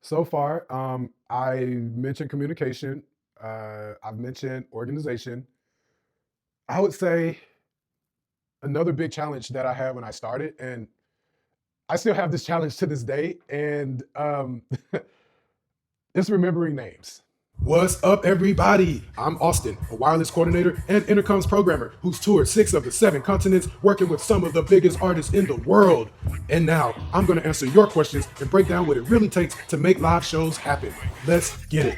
So far, I mentioned communication. I've mentioned organization. I would say another big challenge that I had when I started, and I still have this challenge to this day, and it's remembering names. What's up, everybody? I'm Austin, a wireless coordinator and intercoms programmer who's toured 6 of the 7 continents, working with some of the biggest artists in the world. And now I'm going to answer your questions and break down what it really takes to make live shows happen. Let's get it.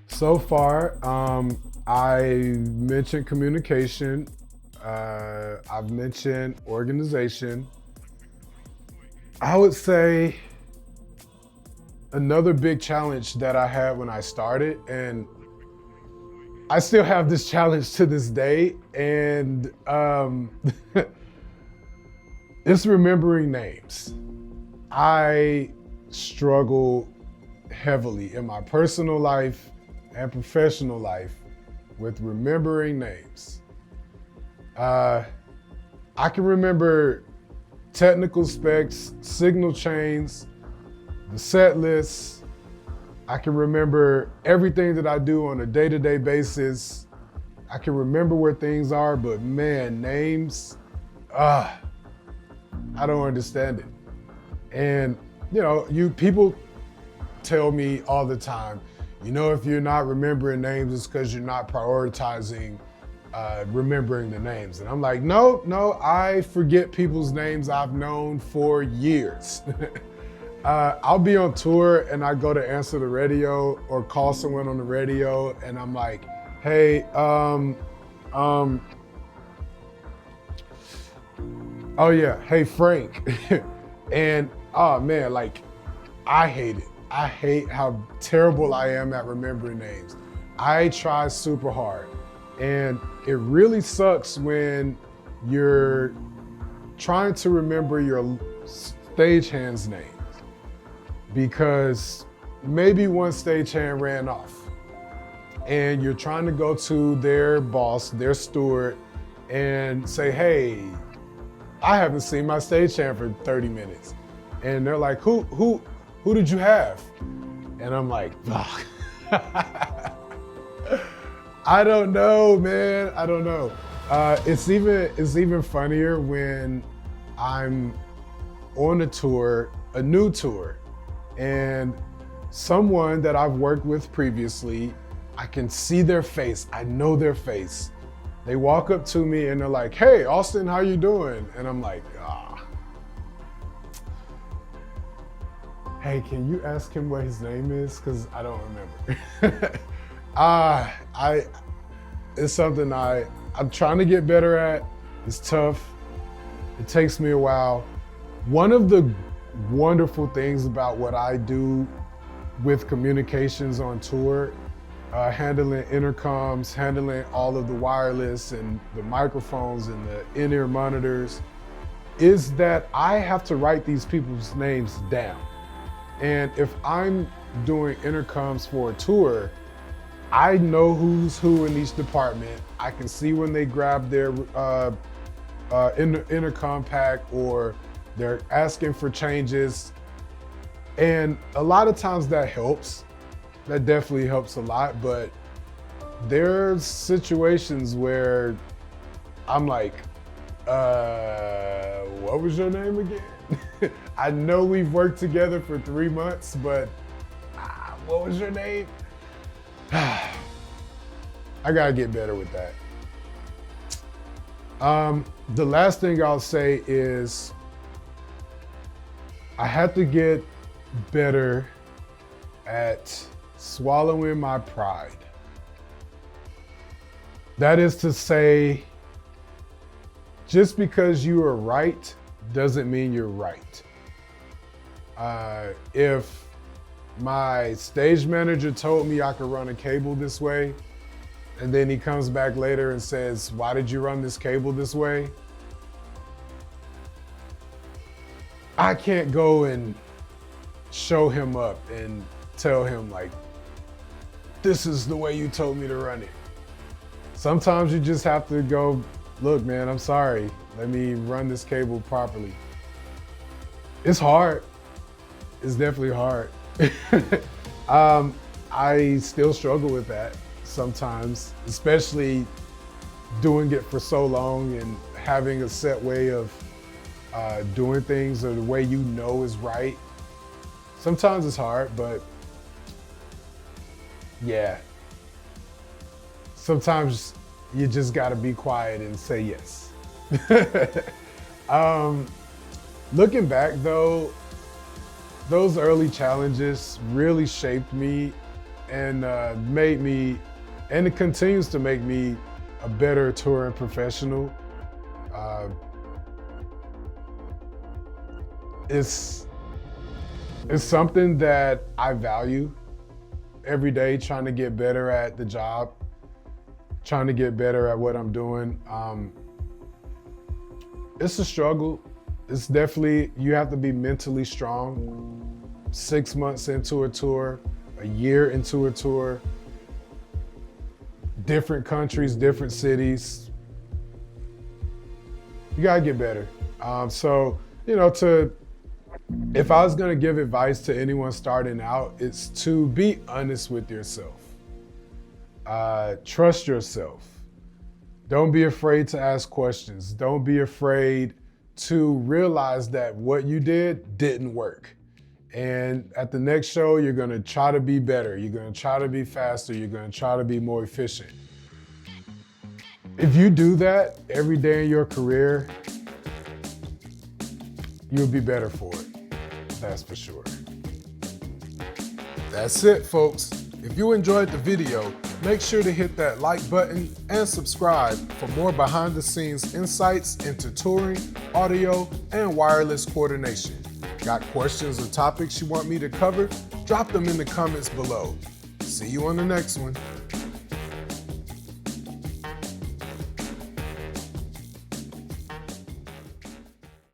So far, I mentioned communication. I've mentioned organization. I would say another big challenge that I had when I started, and I still have this challenge to this day, and it's remembering names. I struggle heavily in my personal life and professional life with remembering names. I can remember technical specs, signal chains, the set lists. I can remember everything that I do on a day-to-day basis. I can remember where things are, but man, names, I don't understand it. And you people tell me all the time, if you're not remembering names, it's because you're not prioritizing remembering the names. And I'm like, no, I forget people's names I've known for years. I'll be on tour and I go to answer the radio or call someone on the radio and I'm like, hey, oh yeah, hey Frank. And oh man, like I hate it. I hate how terrible I am at remembering names. I try super hard. And it really sucks when you're trying to remember your stagehand's names because maybe one stagehand ran off and you're trying to go to their boss, their steward, and say, hey, I haven't seen my stagehand for 30 minutes. And they're like, who did you have? And I'm like, oh. I don't know, man. I don't know. It's even funnier when I'm on a tour, a new tour, and someone that I've worked with previously, I can see their face. I know their face. They walk up to me and they're like, hey, Austin, how you doing? And I'm like, hey, can you ask him what his name is? Because I don't remember. It's something I'm trying to get better at. It's tough. It takes me a while. One of the wonderful things about what I do with communications on tour, handling intercoms, handling all of the wireless and the microphones and the in-ear monitors, is that I have to write these people's names down. And if I'm doing intercoms for a tour, I know who's who in each department. I can see when they grab their intercom pack or they're asking for changes. And a lot of times that helps. That definitely helps a lot. But there's situations where I'm like, what was your name again? I know we've worked together for 3 months, but what was your name? I gotta get better with that. The last thing I'll say is I have to get better at swallowing my pride. That is to say, just because you are right doesn't mean you're right. If my stage manager told me I could run a cable this way, and then he comes back later and says, why did you run this cable this way? I can't go and show him up and tell him like, this is the way you told me to run it. Sometimes you just have to go, look, man, I'm sorry. Let me run this cable properly. It's hard. It's definitely hard. I still struggle with that sometimes, especially doing it for so long and having a set way of doing things or the way you know is right. Sometimes it's hard, but yeah. Sometimes you just gotta be quiet and say yes. Looking back though, those early challenges really shaped me and made me, and it continues to make me a better touring professional. It's something that I value every day, trying to get better at the job, trying to get better at what I'm doing. It's a struggle. It's definitely, you have to be mentally strong. 6 months into a tour, a year into a tour, different countries, different cities. You gotta get better. So, you know, if I was gonna give advice to anyone starting out, it's to be honest with yourself. Trust yourself. Don't be afraid to ask questions. Don't be afraid to realize that what you did didn't work. And at the next show, you're gonna try to be better. You're gonna try to be faster. You're gonna try to be more efficient. If you do that every day in your career, you'll be better for it. That's for sure. That's it, folks. If you enjoyed the video, make sure to hit that like button and subscribe for more behind the scenes insights into touring, audio, and wireless coordination. Got questions or topics you want me to cover? Drop them in the comments below. See you on the next one.